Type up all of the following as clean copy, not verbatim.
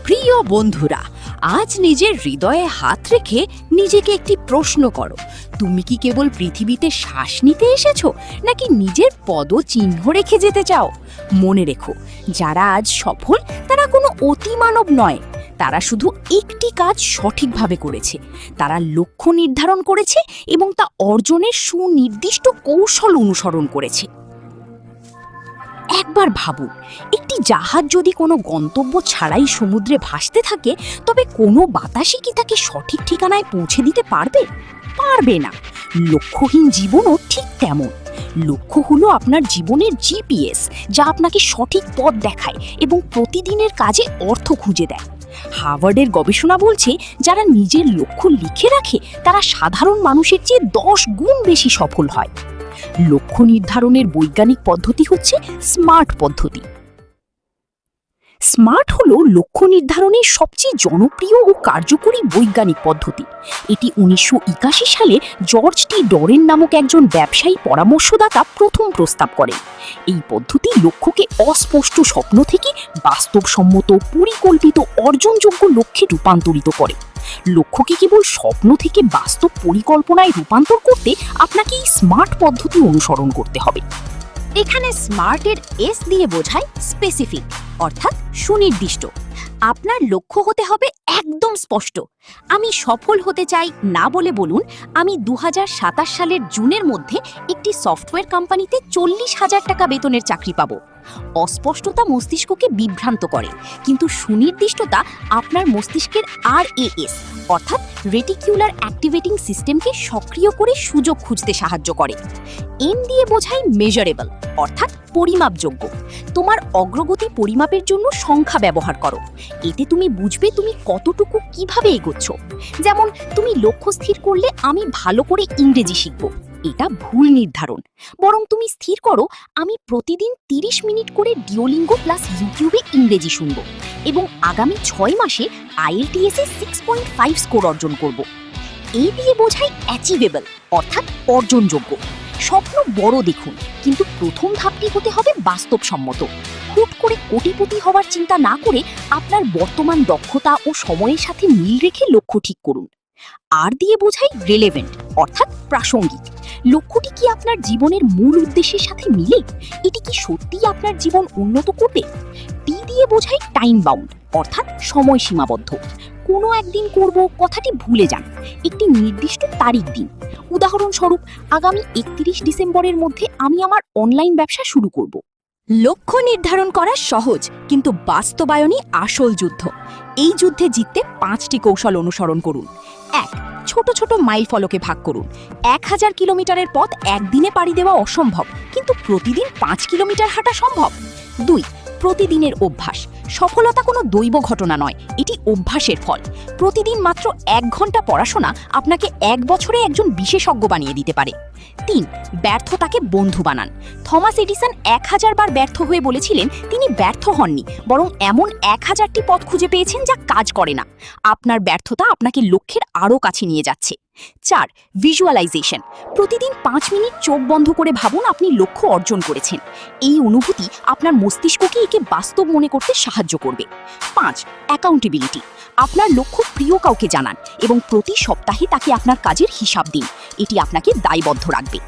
প্রিয় বন্ধুরা, আজ নিজের হৃদয়ে হাত রেখে নিজেকে একটি প্রশ্ন করো। তুমি কি কেবল পৃথিবীতে শ্বাস নিতে এসেছো, নাকি নিজের পদচিহ্ন রেখে যেতে চাও? মনে রেখো, যারা আজ সফল তারা কোনো অতিমানব নয়। তারা শুধু একটি কাজ সঠিকভাবে করেছে। তারা লক্ষ্য নির্ধারণ করেছে এবং তা অর্জনের সুনির্দিষ্ট কৌশল অনুসরণ করেছে। একবার ভাবুন, একটি জাহাজ যদি কোনো গন্তব্য ছাড়াই সমুদ্রে ভাসতে থাকে, তবে কোনো বাতাসই কি তাকে সঠিক ঠিকানায় পৌঁছে দিতে পারবে? পারবে না। লক্ষ্যহীন জীবনও ঠিক তেমন। লক্ষ্য হলো আপনার জীবনের জিপিএস, যা আপনাকে সঠিক পথ দেখায় এবং প্রতিদিনের কাজে অর্থ খুঁজে দেয়। হার্ভার্ডের গবেষণা বলছে, যারা নিজের লক্ষ্য লিখে রাখে তারা সাধারণ মানুষের চেয়ে 10 গুণ বেশি সফল হয়। লক্ষ্য নির্ধারণের বৈজ্ঞানিক পদ্ধতি হচ্ছে স্মার্ট পদ্ধতি। স্মার্ট হলো লক্ষ্য নির্ধারণের সবচেয়ে জনপ্রিয় ও কার্যকরী বৈজ্ঞানিক পদ্ধতি। এটি 1981 সালে জর্জ টি ডরেন নামক একজন ব্যবসায়ী পরামর্শদাতা প্রথম প্রস্তাব করেন। এই পদ্ধতি লক্ষ্যকে অস্পষ্ট স্বপ্ন থেকে বাস্তবসম্মত, পরিকল্পিত, অর্জনযোগ্য লক্ষ্যে রূপান্তরিত করে। লক্ষ্যকে কেবল স্বপ্ন থেকে বাস্তব পরিকল্পনায় রূপান্তর করতে আপনাকে এই স্মার্ট পদ্ধতি অনুসরণ করতে হবে। এখানে স্মার্টের এস দিয়ে বোঝায় স্পেসিফিক, অর্থাৎ সুনির্দিষ্ট। আপনার লক্ষ্য হতে হবে একদম স্পষ্ট। আমি সফল হতে চাই না বলে বলুন, আমি 2027 সালের জুনের মধ্যে একটি সফটওয়্যার কোম্পানিতে 40,000 টাকা বেতনের চাকরি পাব। অস্পষ্টতা মস্তিষ্ককে বিভ্রান্ত করে, কিন্তু সুনির্দিষ্টতা আপনার মস্তিষ্কের RAS অর্থাৎ রেটিকুলার অ্যাক্টিভেটিং সিস্টেমকে সক্রিয় করে সুযোগ খুঁজতে সাহায্য করে। এম দিয়ে বোঝায় মেজারেবল, অর্থাৎ পরিমাপযোগ্য। তোমার অগ্রগতি পরিমাপের জন্য সংখ্যা ব্যবহার করো। এতে তুমি বুঝবে তুমি কতটুকু কিভাবে এগোচ্ছ। যেমন, তুমি লক্ষ্য স্থির করলে আমি ভালো করে ইংরেজি শিখব। এটা ভুল নির্ধারণ। বরং তুমি স্থির করো, আমি প্রতিদিন 30 মিনিট করে ডিওলিঙ্গো প্লাস ইউটিউবে ইংরেজি শুনব এবং আগামী 6 মাসে IELTS এ 6.5 স্কোর অর্জন করব। এই দিয়ে বোঝায় অ্যাচিভেবল, অর্থাৎ অর্জনযোগ্য। স্বপ্ন বড় দেখুন, কিন্তু প্রথম ধাপটি হতে হবে বাস্তবসম্মত। হুট করে কোটিপতি হওয়ার চিন্তা না করে আপনার বর্তমান দক্ষতা ও সময়ের সাথে মিল রেখে লক্ষ্য ঠিক করুন। আর দিয়ে বোঝায় রিলেভেন্ট, অর্থাৎ প্রাসঙ্গিক। লক্ষ্যটি কি আপনার জীবনের মূল উদ্দেশ্যের সাথে মিলে? এটি কি সত্যিই আপনার জীবন উন্নত করবে? টি দিয়ে বোঝায় টাইম বাউন্ড, অর্থাৎ সময় সীমাবদ্ধ। কোনো একদিন করব কথাটি ভুলে যান। একটি নির্দিষ্ট তারিখ দিন। উদাহরণস্বরূপ, আগামী 31 ডিসেম্বরের মধ্যে আমি আমার অনলাইন ব্যবসা শুরু করব। লক্ষ্য নির্ধারণ করা সহজ, কিন্তু বাস্তবায়নই আসল যুদ্ধ। এই যুদ্ধে জিততে 5টি কৌশল অনুসরণ করুন। 1. ছোট ছোট মাইল ফলকে ভাগ করুন। 1000 কিলোমিটারের পথ একদিনে পাড়ি দেওয়া অসম্ভব, কিন্তু প্রতিদিন 5 কিলোমিটার হাঁটা সম্ভব। 2. প্রতিদিনের অভ্যাস। সফলতা কোনো দৈব ঘটনা নয়, এটি অভ্যাসের ফল। প্রতিদিন মাত্র 1 ঘন্টা পড়াশোনা আপনাকে 1 বছরে একজন বিশেষজ্ঞ বানিয়ে দিতে পারে। 3. ব্যর্থতাকে বন্ধু বানান। থমাস এডিসন 1000 বার ব্যর্থ হয়ে বলেছিলেন তিনি ব্যর্থ হননি, বরং এমন 1000টি পথ খুঁজে পেয়েছেন যা কাজ করে না। আপনার ব্যর্থতা আপনাকে লক্ষ্যের আরও কাছে নিয়ে যাচ্ছে। 4. ভিজুয়ালাইজেশন। প্রতিদিন 5 মিনিট চোখ বন্ধ করে ভাবুন আপনি লক্ষ্য অর্জন করেছেন। এই অনুভূতি আপনার মস্তিষ্ককে একে বাস্তব মনে করতে সাহায্য করবে। 5. অ্যাকাউন্টেবিলিটি। আপনার লক্ষ্য প্রিয় কাউকে জানান এবং প্রতি সপ্তাহে তাকে আপনার কাজের হিসাব দিন। এটি আপনাকে দায়বদ্ধ রাখবে।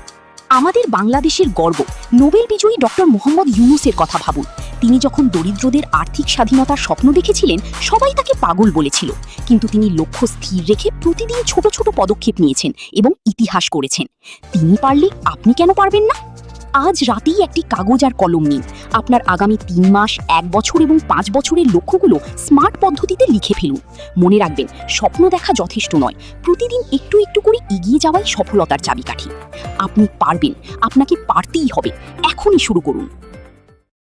আমাদের বাংলাদেশের গর্ব নোবেল বিজয়ী ডক্টর মোহাম্মদ ইউনূসের কথা ভাবুন। তিনি যখন দরিদ্রদের আর্থিক স্বাধীনতার স্বপ্ন দেখেছিলেন, সবাই তাকে পাগল বলেছিল, কিন্তু তিনি লক্ষ্য স্থির রেখে প্রতিদিন ছোট ছোট পদক্ষেপ নিয়েছেন এবং ইতিহাস করেছেন। তিনি পারলে আপনি কেন পারবেন না? আজ রাতেই একটি কাগজ আর কলম নিন। আপনার আগামী 3 মাস, 1 বছর এবং 5 বছরের লক্ষ্যগুলো স্মার্ট পদ্ধতিতে লিখে ফেলুন। মনে রাখবেন, স্বপ্ন দেখা যথেষ্ট নয়, প্রতিদিন একটু একটু করে এগিয়ে যাওয়াই সফলতার চাবিকাঠি। আপনি পারবেন, আপনাকে পারতেই হবে। এখনই শুরু করুন।